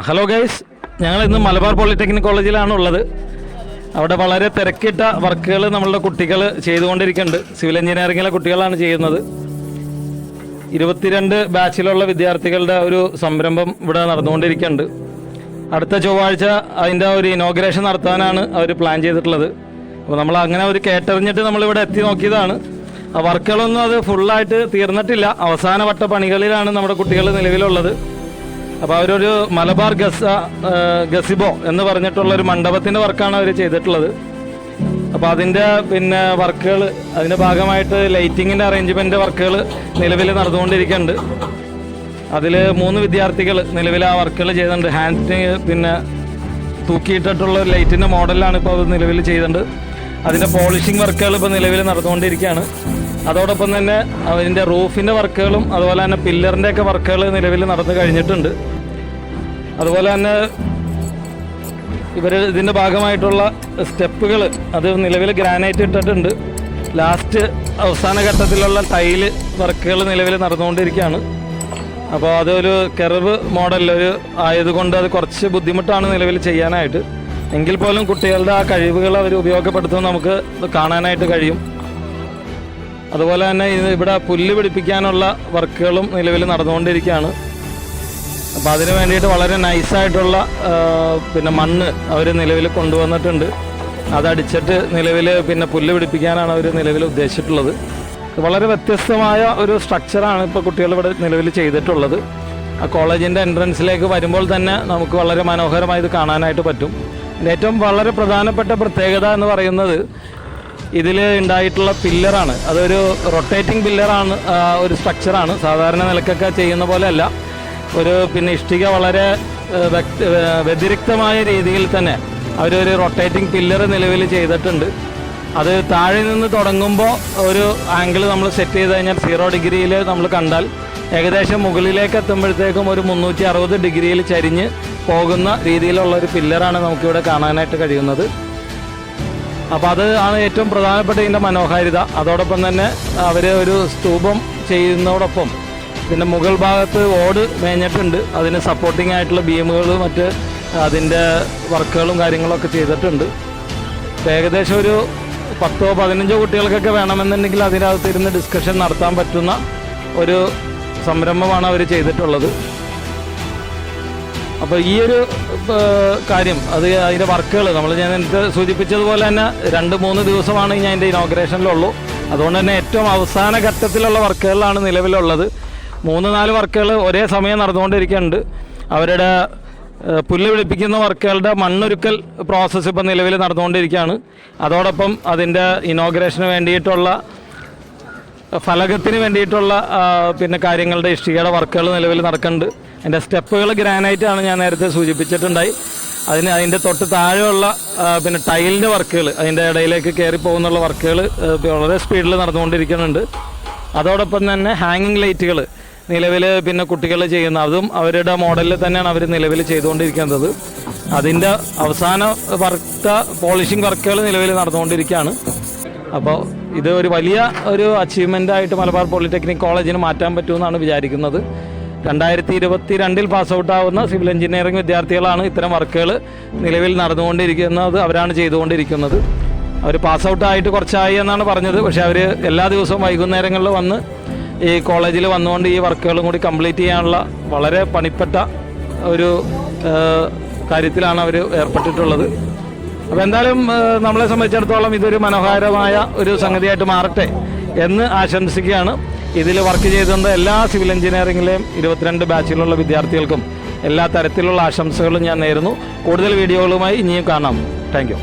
Hello guys, ഞങ്ങൾ ഇന്ന് Malabar polytechnic കോളേജിലാണ് ഉള്ളത്. അവിടെ വളരെ തിരക്കിട്ട വർക്കുകൾ നമ്മളുടെ കുട്ടികൾ ചെയ്തുകൊണ്ടിരിക്കുന്നുണ്ട്. സിവിൽ എഞ്ചിനീയറിംഗിലെ കുട്ടികളാണ് ചെയ്യുന്നത്. 22 ബാച്ചിലുള്ള വിദ്യാർത്ഥികളുടെ ഒരു സംരംഭം ഇവിടെ നടന്നുകൊണ്ടിരിക്കുന്നുണ്ട്. അടുത്ത ചൊവ്വാഴ്ച അതിൻ്റെ ഒരു ഇനോഗ്രേഷൻ നടത്താനാണ് അവർ പ്ലാൻ ചെയ്തിട്ടുള്ളത്. അപ്പോൾ നമ്മൾ അങ്ങനെ ഒരു കേട്ടറിഞ്ഞിട്ട് നമ്മളിവിടെ എത്തി നോക്കിയതാണ്. ആ വർക്കുകളൊന്നും അത് ഫുള്ളായിട്ട് തീർന്നിട്ടില്ല. അവസാന വട്ട പണികളിലാണ് നമ്മുടെ കുട്ടികൾ നിലവിലുള്ളത്. അപ്പോൾ അവരൊരു മലബാർ ഗസിബോ എന്ന് പറഞ്ഞിട്ടുള്ളൊരു മണ്ഡപത്തിൻ്റെ വർക്കാണ് അവർ ചെയ്തിട്ടുള്ളത്. അപ്പോൾ അതിൻ്റെ വർക്കുകൾ, അതിൻ്റെ ഭാഗമായിട്ട് ലൈറ്റിങ്ങിൻ്റെ അറേഞ്ച്മെൻ്റ് വർക്കുകൾ നിലവിൽ നടന്നുകൊണ്ടിരിക്കുന്നുണ്ട്. അതിൽ 3 വിദ്യാർത്ഥികൾ നിലവിൽ ആ വർക്കുകൾ ചെയ്യുന്നുണ്ട്. ഹാൻഡ് തൂക്കിയിട്ടിട്ടുള്ള ഒരു ലൈറ്റിൻ്റെ മോഡലാണ് ഇപ്പോൾ അത് നിലവിൽ ചെയ്യുന്നുണ്ട്. അതിൻ്റെ പോളിഷിംഗ് വർക്കുകൾ ഇപ്പോൾ നിലവിൽ നടന്നുകൊണ്ടിരിക്കുകയാണ്. അതോടൊപ്പം തന്നെ അതിൻ്റെ റൂഫിൻ്റെ വർക്കുകളും അതുപോലെ തന്നെ പില്ലറിൻ്റെയൊക്കെ വർക്കുകൾ നിലവിൽ നടന്നു കഴിഞ്ഞിട്ടുണ്ട്. അതുപോലെ തന്നെ ഇതിൻ്റെ ഭാഗമായിട്ടുള്ള സ്റ്റെപ്പുകൾ അത് നിലവിൽ ഗ്രാനൈറ്റ് ഇട്ടിട്ടുണ്ട്. ലാസ്റ്റ് അവസാന ഘട്ടത്തിലുള്ള ടൈല് വർക്കുകൾ നിലവിൽ നടന്നുകൊണ്ടിരിക്കുകയാണ്. അപ്പോൾ അതൊരു കർവ് മോഡലൊരു ആയതുകൊണ്ട് അത് കുറച്ച് ബുദ്ധിമുട്ടാണ് നിലവിൽ ചെയ്യാനായിട്ട്. എങ്കിൽ പോലും കുട്ടികളുടെ ആ കഴിവുകൾ അവർ ഉപയോഗപ്പെടുത്തുമ്പോൾ നമുക്ക് കാണാനായിട്ട് കഴിയും. അതുപോലെ തന്നെ ഇവിടെ പുല്ല് പിടിപ്പിക്കാനുള്ള വർക്കുകളും നിലവിൽ നടന്നുകൊണ്ടിരിക്കുകയാണ്. അപ്പോൾ അതിന് വേണ്ടിയിട്ട് വളരെ നൈസായിട്ടുള്ള മണ്ണ് അവർ നിലവിൽ കൊണ്ടുവന്നിട്ടുണ്ട്. അതടിച്ചിട്ട് നിലവിൽ പുല്ല് പിടിപ്പിക്കാനാണ് അവർ നിലവിൽ ഉദ്ദേശിച്ചിട്ടുള്ളത്. വളരെ വ്യത്യസ്തമായ ഒരു സ്ട്രക്ചറാണ് ഇപ്പോൾ കുട്ടികൾ ഇവിടെ നിലവിൽ ചെയ്തിട്ടുള്ളത്. ആ കോളേജിൻ്റെ എൻട്രൻസിലേക്ക് വരുമ്പോൾ തന്നെ നമുക്ക് വളരെ മനോഹരമായി ഇത് കാണാനായിട്ട് പറ്റും. ഏറ്റവും വളരെ പ്രധാനപ്പെട്ട പ്രത്യേകത എന്ന് പറയുന്നത് ഇതിൽ ഉണ്ടായിട്ടുള്ള പില്ലറാണ്. അതൊരു റൊട്ടേറ്റിംഗ് പില്ലറാണ്, ഒരു സ്ട്രക്ചറാണ്. സാധാരണ നിലക്കൊക്കെ ചെയ്യുന്ന പോലെയല്ല. ഒരു ഇഷ്ടിക വളരെ വ്യതിരിക്തമായ രീതിയിൽ തന്നെ അവരൊരു റൊട്ടേറ്റിംഗ് പില്ലർ നിലവിൽ ചെയ്തിട്ടുണ്ട്. അത് താഴെ നിന്ന് തുടങ്ങുമ്പോൾ ഒരു ആംഗിൾ നമ്മൾ സെറ്റ് ചെയ്ത് കഴിഞ്ഞാൽ 0 ഡിഗ്രിയിൽ നമ്മൾ കണ്ടാൽ ഏകദേശം മുകളിലേക്ക് എത്തുമ്പോഴത്തേക്കും ഒരു 360 ഡിഗ്രിയിൽ ചരിഞ്ഞ് പോകുന്ന രീതിയിലുള്ള ഒരു പില്ലറാണ് നമുക്കിവിടെ കാണാനായിട്ട് കഴിയുന്നത്. അപ്പോൾ അത് ആണ് ഏറ്റവും പ്രധാനപ്പെട്ട ഇതിൻ്റെ മനോഹാരിത. അതോടൊപ്പം തന്നെ അവർ ഒരു സ്തൂപം ചെയ്യുന്നതോടൊപ്പം മുകൾ ഭാഗത്ത് ഓട് മേഞ്ഞിട്ടുണ്ട്. അതിന് സപ്പോർട്ടിംഗ് ആയിട്ടുള്ള ബീമുകൾ മറ്റ് അതിൻ്റെ വർക്കുകളും കാര്യങ്ങളൊക്കെ ചെയ്തിട്ടുണ്ട്. ഏകദേശം ഒരു 10-15 കുട്ടികൾക്കൊക്കെ വേണമെന്നുണ്ടെങ്കിൽ അതിനകത്തിരുന്ന് ഡിസ്കഷൻ നടത്താൻ പറ്റുന്ന ഒരു സംരംഭമാണ് അവർ ചെയ്തിട്ടുള്ളത്. അപ്പോൾ ഈ ഒരു കാര്യം അതിൻ്റെ വർക്കുകൾ ഞാൻ എനിക്ക് സൂചിപ്പിച്ചതുപോലെ തന്നെ 2-3 ദിവസമാണ് ഞാൻ എൻ്റെ ഇനോഗ്രേഷനിലുള്ളൂ. അതുകൊണ്ട് തന്നെ ഏറ്റവും അവസാന ഘട്ടത്തിലുള്ള വർക്കുകളാണ് നിലവിലുള്ളത്. 3-4 വർക്കുകൾ ഒരേ സമയം നടന്നുകൊണ്ടിരിക്കുന്നുണ്ട്. അവരുടെ പുല്ല് പിടിപ്പിക്കുന്ന വർക്കുകളുടെ മണ്ണൊരുക്കൽ പ്രോസസ്സ് ഇപ്പോൾ നിലവിൽ നടന്നുകൊണ്ടിരിക്കുകയാണ്. അതോടൊപ്പം അതിൻ്റെ ഇനോഗ്രേഷന് വേണ്ടിയിട്ടുള്ള ഫലകത്തിന് വേണ്ടിയിട്ടുള്ള കാര്യങ്ങളുടെ ഇഷ്ടികയുടെ വർക്കുകൾ നിലവിൽ നടക്കുന്നുണ്ട്. അതിൻ്റെ സ്റ്റെപ്പുകൾ ഗ്രാനൈറ്റാണ്, ഞാൻ നേരത്തെ സൂചിപ്പിച്ചിട്ടുണ്ടായി. അതിൻ്റെ തൊട്ട് താഴെയുള്ള ടൈലിൻ്റെ വർക്കുകൾ, അതിൻ്റെ ഇടയിലേക്ക് കയറി പോകുന്നുള്ള വർക്കുകൾ വളരെ സ്പീഡിൽ നടന്നുകൊണ്ടിരിക്കുന്നുണ്ട്. അതോടൊപ്പം തന്നെ ഹാങ്ങിങ് ലൈറ്റുകൾ നിലവിൽ കുട്ടികൾ ചെയ്യുന്ന അതും അവരുടെ മോഡലിൽ തന്നെയാണ് അവർ നിലവിൽ ചെയ്തുകൊണ്ടിരിക്കുന്നത്. അതിൻ്റെ അവസാന പോളിഷിംഗ് വർക്കുകൾ നിലവിൽ നടന്നുകൊണ്ടിരിക്കുകയാണ്. അപ്പോൾ ഇത് ഒരു വലിയ ഒരു അച്ചീവ്മെൻ്റായിട്ട് മലബാർ പോളിടെക്നിക് കോളേജിന് മാറ്റാൻ പറ്റുമെന്നാണ് വിചാരിക്കുന്നത്. 2022 പാസ് ഔട്ടാവുന്ന സിവിൽ എഞ്ചിനീയറിംഗ് വിദ്യാർത്ഥികളാണ് ഇത്തരം വർക്കുകൾ നിലവിൽ നടന്നുകൊണ്ടിരിക്കുന്നത്. അവരാണ് ചെയ്തുകൊണ്ടിരിക്കുന്നത്. അവർ പാസ് ഔട്ടായിട്ട് കുറച്ചായി എന്നാണ് പറഞ്ഞത്. പക്ഷേ അവർ എല്ലാ ദിവസവും വൈകുന്നേരങ്ങളിൽ വന്ന് ഈ കോളേജിൽ വന്നുകൊണ്ട് ഈ വർക്കുകളും കൂടി കംപ്ലീറ്റ് ചെയ്യാനുള്ള വളരെ പണിപ്പെട്ട ഒരു കാര്യത്തിലാണ് അവർ ഏർപ്പെട്ടിട്ടുള്ളത്. അപ്പോൾ എന്തായാലും നമ്മളെ സംബന്ധിച്ചിടത്തോളം ഇതൊരു മനോഹരമായ ഒരു സംഗതിയായിട്ട് മാറട്ടെ എന്ന് ആശംസിക്കുകയാണ്. ഇതിൽ വർക്ക് ചെയ്തുകൊണ്ട് എല്ലാ സിവിൽ എഞ്ചിനീയറിംഗിലെയും 22 ബാച്ചിലുള്ള വിദ്യാർത്ഥികൾക്കും എല്ലാ തരത്തിലുള്ള ആശംസകളും ഞാൻ നേരുന്നു. കൂടുതൽ വീഡിയോകളുമായി ഇനിയും കാണാം. Thank you.